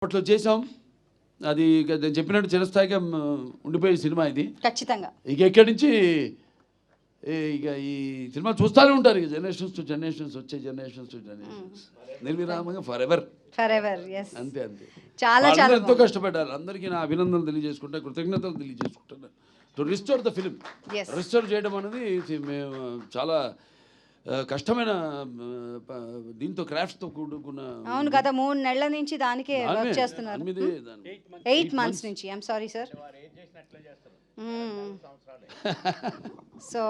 అప్పట్లో చేసాం. అది నేను చెప్పినట్టు చిరస్థాయిగా ఉండిపోయే సినిమా ఇది. ఖచ్చితంగా. ఇక ఎక్కడి నుంచి ఇక ఈ సినిమా చూస్తూనే ఉంటారు. ఇక జనరేషన్స్ టు జనరేషన్స్ వచ్చే జనరేషన్స్ టు జనరేషన్స్ నిర్విరామంగా ఫర్ ఎవర్. ఎస్. అంతే అంతే. చాలా చాలా ఎంతో కష్టపడ్డారు. అందరికీ నా అభినందనలు తెలియజేసుకుంటా, కృతజ్ఞతలు తెలియజేసుకుంటున్నాను. To restore the film. Restore చేయడం అనేది మేము చాలా కష్టమైన దీంతో క్రాఫ్ట్స్తో కూడుకున్న. అవును కదా, 3 నెలల నుంచి దానికే వర్క్ చేస్తున్నారు. 8 months నుంచి. I'm sorry sir. సో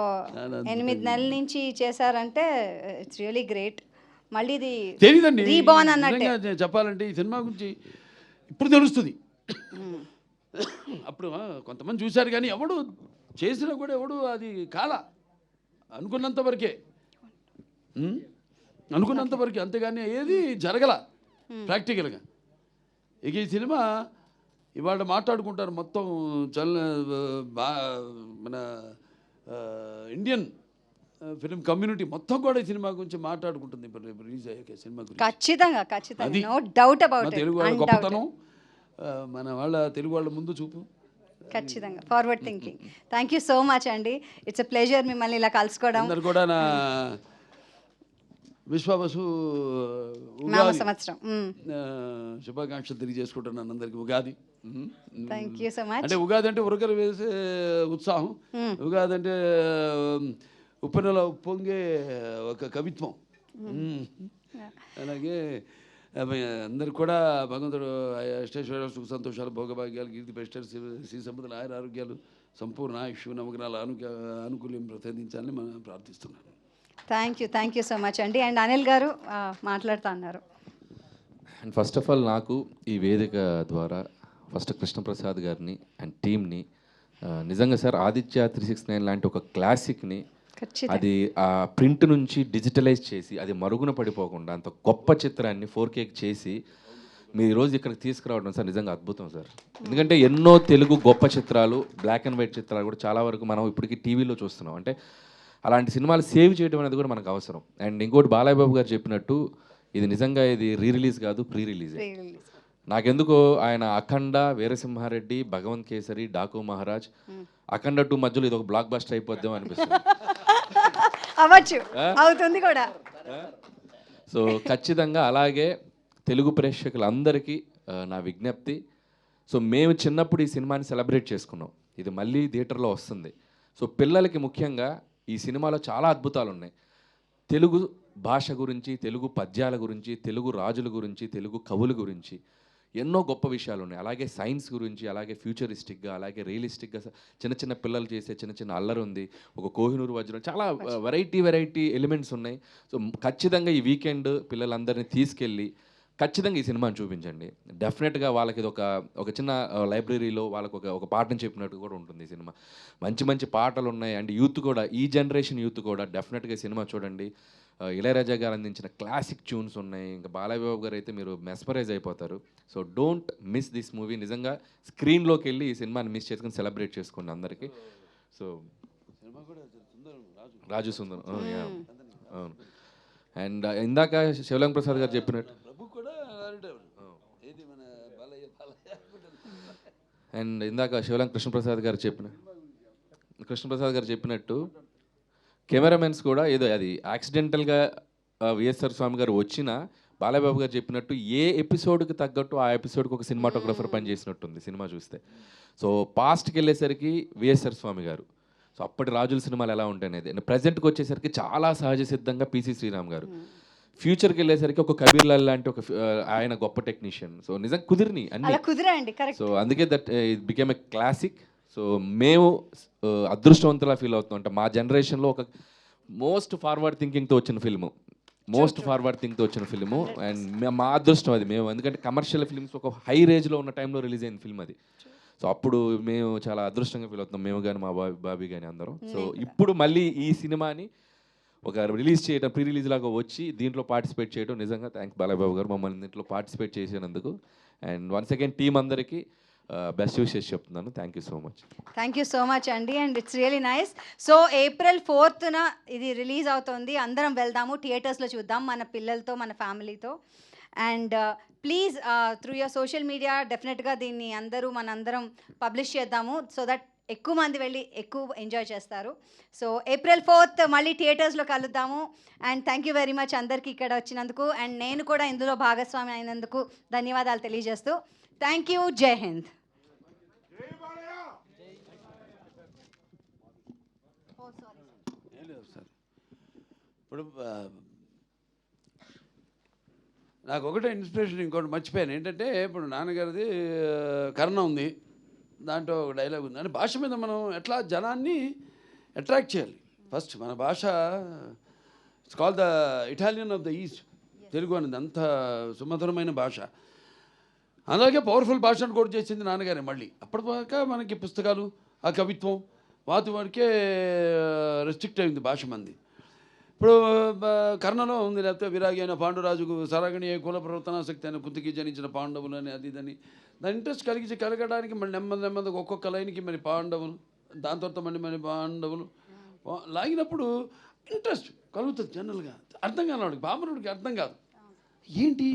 8 నెలల నుంచి చేశారంటే ఇట్స్ రియలీ గ్రేట్. మళ్ళీ ఇది తెలియదండి రీబార్న్ అన్నట్టే చెప్పాలంటే. ఈ సినిమా గురించి ఇప్పుడు తెలుస్తుంది. అప్పుడు కొంతమంది చూశారు కానీ ఎవడు చేసినా కూడా ఎవడు అది కాల అనుకున్నంత వరకే, అంతేగాని ఏది జరగల ప్రాక్టికల్గా. ఇక ఈ సినిమా ఇవాళ మాట్లాడుకుంటారు మొత్తం మన ఇండియన్ ఫిలిం కమ్యూనిటీ మొత్తం కూడా ఈ సినిమా గురించి మాట్లాడుకుంటుంది. ఇప్పుడు రేపు రిలీజ్ అయ్యాక సినిమా గురించి ఖచ్చితంగా no doubt about it. Telugu వాళ్ళ గొప్పతనం, మన వాళ్ళ తెలుగు వాళ్ళ ముందు చూపు. ఖచ్చితంగా forward thinking. Thank you so much అండి. ఇట్స్ ఎ ప్లెజర్ మిమ్మల్ని ఇలా కలుసుకోవడం. అందరు కూడా నా విశ్వావసు సంవత్సరం శుభాకాంక్షలు తెలియజేసుకుంటున్నాను అందరికి. Ugadi thank you so much. అంటే ఉగాది అంటే ఉరకలు వేసే ఉత్సాహం, ఉగాది అంటే ఉప్పెనలో ఉప్పొంగే ఒక కవిత్వం. అలాగే అందరికి కూడా భగవంతుడు అష్టైశ్వర్య సుఖ సంతోషాలు భోగభాగ్యాలు కీర్తి ప్రతిష్టలు శ్రీ సంపదలు ఆయుర ఆరోగ్యాలు సంపూర్ణ ఆయుష్ నవగ్రహాల అనుకూల్యం ప్రసాదించాలని మనం ప్రార్థిస్తున్నాను. థ్యాంక్ యూ సో మచ్ అండి. అండ్ అనిల్ గారు మాట్లాడుతూ అన్నారు. అండ్ ఫస్ట్ ఆఫ్ ఆల్ నాకు ఈ వేదిక ద్వారా ఫస్ట్ కృష్ణప్రసాద్ గారిని అండ్ టీమ్ని నిజంగా సార్ ఆదిత్య 369 లాంటి ఒక క్లాసిక్ని అది ఆ ప్రింట్ నుంచి డిజిటలైజ్ చేసి అది మరుగున పడిపోకుండా అంత గొప్ప చిత్రాన్ని 4K చేసి మీరు ఈరోజు ఇక్కడికి తీసుకురావడం సార్ నిజంగా అద్భుతం సార్. ఎందుకంటే ఎన్నో తెలుగు గొప్ప చిత్రాలు బ్లాక్ అండ్ వైట్ చిత్రాలు కూడా చాలా వరకు మనం ఇప్పటికీ టీవీలో చూస్తున్నాం. అంటే అలాంటి సినిమాలు సేవ్ చేయడం అనేది కూడా మనకు అవసరం. అండ్ ఇంకోటి బాలయ్య బాబు గారు చెప్పినట్టు ఇది నిజంగా ఇది రిలీజ్ కాదు, ప్రీ రిలీజ్. నాకెందుకో ఆయన అఖండ, వీరసింహారెడ్డి, భగవంత్ కేసరి, డాకు మహారాజ్, అఖండ 2 మధ్యలో ఇది ఒక బ్లాక్ బస్టర్ అయిపోద్దాం అనిపిస్తుంది. అవుతుంది కూడా. సో ఖచ్చితంగా అలాగే తెలుగు ప్రేక్షకులందరికీ నా విజ్ఞప్తి. సో మేము చిన్నప్పుడు ఈ సినిమాని సెలబ్రేట్ చేసుకున్నాం. ఇది మళ్ళీ థియేటర్లో వస్తుంది. సో పిల్లలకి ముఖ్యంగా ఈ సినిమాలో చాలా అద్భుతాలు ఉన్నాయి. తెలుగు భాష గురించి, తెలుగు పద్యాల గురించి, తెలుగు రాజుల గురించి, తెలుగు కవుల గురించి ఎన్నో గొప్ప విషయాలు ఉన్నాయి. అలాగే సైన్స్ గురించి, అలాగే ఫ్యూచరిస్టిక్గా, అలాగే రియలిస్టిక్గా చిన్న చిన్న పిల్లలు చేసే చిన్న అల్లరి ఉంది. ఒక కోహినూరు వజ్రం, చాలా వెరైటీ ఎలిమెంట్స్ ఉన్నాయి. సో ఖచ్చితంగా ఈ వీకెండ్ పిల్లలందరినీ తీసుకెళ్ళి ఖచ్చితంగా ఈ సినిమాని చూపించండి. డెఫినెట్గా వాళ్ళకి ఇది ఒక చిన్న లైబ్రరీలో వాళ్ళకు ఒక పాఠం చెప్పినట్టు కూడా ఉంటుంది ఈ సినిమా. మంచి పాటలు ఉన్నాయి. అండ్ యూత్ కూడా, ఈ జనరేషన్ యూత్ కూడా డెఫినెట్గా ఈ సినిమా చూడండి. ఇళయరాజా గారు అందించిన క్లాసిక్ ట్యూన్స్ ఉన్నాయి. ఇంకా బాలయ్య బాబు గారు అయితే మీరు మెస్మరైజ్ అయిపోతారు. So don't miss this movie. నిజంగా స్క్రీన్లోకి వెళ్ళి ఈ సినిమాని మిస్ చేసుకుని సెలబ్రేట్ చేసుకోండి అందరికీ. సో రాజు సుందరం అవును. అండ్ ఇందాక శివలింగ ప్రసాద్ గారు చెప్పినట్టు అండ్ ఇందాక శివలింగ కృష్ణప్రసాద్ గారు చెప్పినట్టు కెమెరామెన్స్ కూడా ఏదో అది యాక్సిడెంటల్గా విఎస్ఆర్ స్వామి గారు వచ్చినా బాలయ్యబాబు గారు చెప్పినట్టు ఏ ఎపిసోడ్కి తగ్గట్టు ఆ ఎపిసోడ్కి ఒక సినిమాటోగ్రఫర్ పనిచేసినట్టుంది సినిమా చూస్తే. సో పాస్ట్కి వెళ్ళేసరికి విఎస్ఆర్ స్వామి గారు, సో అప్పటి రాజుల సినిమాలు ఎలా ఉంటాయి అనేది. ప్రజెంట్కి వచ్చేసరికి చాలా సహజ సిద్ధంగా పిసి శ్రీరామ్ గారు, ఫ్యూచర్కి వెళ్ళేసరికి ఒక కబీర్ లాల్ లాంటి ఒక ఆయన గొప్ప టెక్నీషియన్. సో నిజంగా కుదిరిని అన్ని. సో అందుకే that it became a classic. So మేము అదృష్టవంతులా ఫీల్ అవుతున్నాం. అంటే మా జనరేషన్లో ఒక మోస్ట్ ఫార్వర్డ్ థింకింగ్తో వచ్చిన ఫిల్ము అండ్ మా అదృష్టం అది. మేము ఎందుకంటే కమర్షియల్ ఫిల్మ్స్ ఒక హై రేంజ్లో ఉన్న టైంలో రిలీజ్ అయిన ఫిల్మ్ అది. సో అప్పుడు మేము చాలా అదృష్టంగా ఫీల్ అవుతున్నాం, మేము కానీ మా బాబీ కానీ అందరం. సో ఇప్పుడు మళ్ళీ ఈ సినిమాని ఒక రిలీజ్ చేయడం, ప్రీ రిలీజ్ లాగా వచ్చి దీంట్లో పార్టిసిపేట్ చేయడం నిజంగా థ్యాంక్స్ బాలయ్య బాబు గారు మమ్మల్ని దీంట్లో పార్టిసిపేట్ చేసినందుకు. అండ్ వన్స్ అగైన్ టీం అందరికీ బెస్ట్ విషెస్ చెప్తున్నాను. థ్యాంక్ యూ సో మచ్ అండి. And it's really nice. So April 4th ఇది రిలీజ్ అవుతుంది. అందరం వెళ్దాము, థియేటర్స్లో చూద్దాం మన పిల్లలతో, మన ఫ్యామిలీతో. And please through your social media డెఫినెట్గా దీన్ని మనందరం పబ్లిష్ చేద్దాము సో దట్ ఎక్కువ మంది వెళ్ళి ఎక్కువ ఎంజాయ్ చేస్తారు. సో April 4th మళ్ళీ థియేటర్స్లో కలుద్దాము. And thank you very much అందరికీ ఇక్కడ వచ్చినందుకు, అండ్ నేను కూడా ఇందులో భాగస్వామి అయినందుకు ధన్యవాదాలు తెలియజేస్తూ థ్యాంక్ యూ. జై హింద్. ఇప్పుడు నాకు ఒకటే ఇన్స్పిరేషన్, ఇంకోటి మర్చిపోయాను ఏంటంటే, ఇప్పుడు నాన్నగారిది కర్ణ ఉంది, దాంట్లో ఒక డైలాగ్ ఉంది. అంటే భాష మీద మనం ఎట్లా జనాన్ని అట్రాక్ట్ చేయాలి. ఫస్ట్ మన భాష it's call the Italian of the east. Telugu అనేది అంత సుమధురమైన భాష, అలాగే పవర్ఫుల్ భాషను కూడా చేసింది నాన్నగారే. మళ్ళీ అప్పటిదాకా మనకి పుస్తకాలు, ఆ కవిత్వం, వాటి వరకే రెస్ట్రిక్ట్ అయింది భాష మంది. ఇప్పుడు కర్ణలో ఉంది, లేకపోతే విరాగి అయిన పాండురాజుకు సరగణి కుల ప్రవర్తనాశక్తి అయిన కుంతికి జనించిన పాండవులు అని అది ఇదని దాని ఇంట్రెస్ట్ కలగడానికి మళ్ళీ నెమ్మదిగా ఒక్కొక్క లైన్కి మరి పాండవులు, దాని తర్వాత మళ్ళీ పాండవులు లాగినప్పుడు ఇంట్రెస్ట్ కలుగుతుంది జనరల్గా. అర్థం కాని వాడికి, బామరుడికి అర్థం కాదు ఏంటి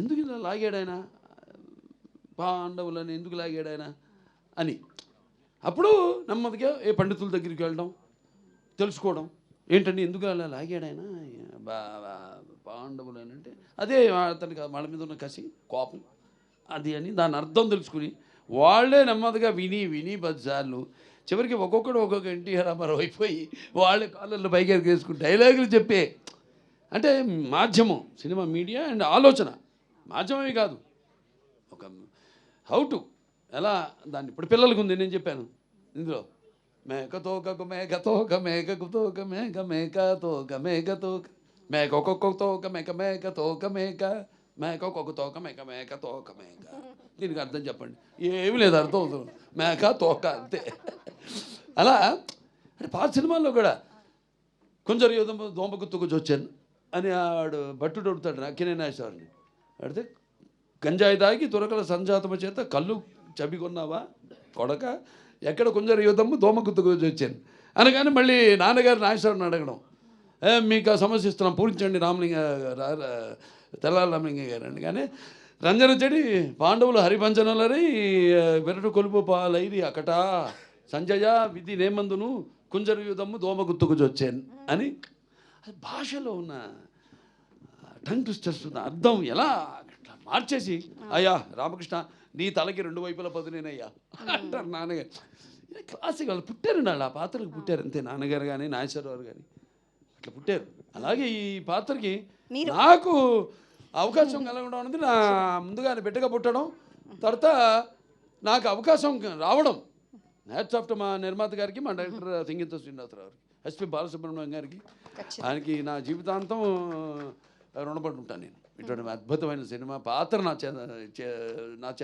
ఎందుకు ఇలా లాగాడాయన, పాండవులని ఎందుకు లాగాడాయన అని. అప్పుడు నెమ్మదిగా ఏ పండితుల దగ్గరికి వెళ్ళడం, తెలుసుకోవడం, ఏంటండి ఎందుకు అలా లాగాడాయన పాండవులు అని అంటే, అదే అతనికి వాళ్ళ మీద ఉన్న కసి, కోపం అది అని దాని అర్థం తెలుసుకుని వాళ్ళే నెమ్మదిగా విని 10 సార్లు చివరికి ఒక్కొక్కడు ఒక్కొక్క ఎన్టీఆర్ రామారావు అయిపోయి వాళ్ళే కాళ్ళల్లో పైకి వేసుకుని డైలాగులు చెప్పే. అంటే మాధ్యమం, సినిమా మీడియా అండ్ ఆలోచన మాధ్యమమే కాదు, ఒక హౌ టు ఎలా దాన్ని. ఇప్పుడు పిల్లలకు ఉంది, నేను చెప్పాను ఇందులో మేకతోక మేకతోక మేకతోక మేక మేకతోక మేకతోక మేక ఒక్కొక్క తోక మేక మేకతోక మేక మేక ఒక్కొక్క తోక మేక మేకతోక మేక. దీనికి అర్థం చెప్పండి. ఏమి లేదు, అర్థం అవుతుంది, మేక తోక అంతే. అలా అంటే పాత సినిమాల్లో కూడా కొంచెం దోమగుత్తుకు వచ్చాను అని ఆడు భట్టుడు అడుగుతాడు అక్కినే నాగేశ్వరరావుని. అడితే గంజాయి తాగి తురకల సంజాతమ చేత కళ్ళు చబికొన్నావా కొడక, ఎక్కడ కొంచెం యుద్ధము దోమగుత్తుకు వచ్చాను అనగానే మళ్ళీ నాన్నగారు నాగేశ్వరరావుని అడగడం, మీకు ఆ సమస్య ఇస్తున్నాం పూరించండి రామలింగ తెల్లాల రామలింగ గారు అని. కానీ రంజన చెడి పాండవులు హరిపంచనలరై వెరడు కొలుపు పాలైరి అకటా సంజయ విధి నేమందును కుంజర యుధము దోమగుత్తుకు వచ్చాను అని. అది భాషలో ఉన్న టంగ్ ట్విస్టర్స్ ఉన్న అర్థం ఎలా మార్చేసి, అయ్యా రామకృష్ణ నీ తలకి 2 వైపుల పదునేనయ్యా అంటారు నాన్నగారు. క్లాసిక్, వాళ్ళు పుట్టారు, వాళ్ళు ఆ పాత్రకు పుట్టారు అంతే. నాన్నగారు కానీ నాగేశ్వరరావు కానీ అట్లా పుట్టారు. అలాగే ఈ పాత్రకి నాకు అవకాశం కలగడం అనేది నా ముందుగా బిడ్డగా పుట్టడం, తర్వాత నాకు అవకాశం రావడం హ్యాట్స్ ఆఫ్ టు మా నిర్మాత గారికి, మా డైరెక్టర్ సింగీత శ్రీనివాసరావు గారికి, ఎస్పి బాలసుబ్రహ్మణ్యం గారికి. ఆయనకి నా జీవితాంతం రుణపడి ఉంటాను నేను. ఇటువంటి అద్భుతమైన సినిమా పాత్ర నా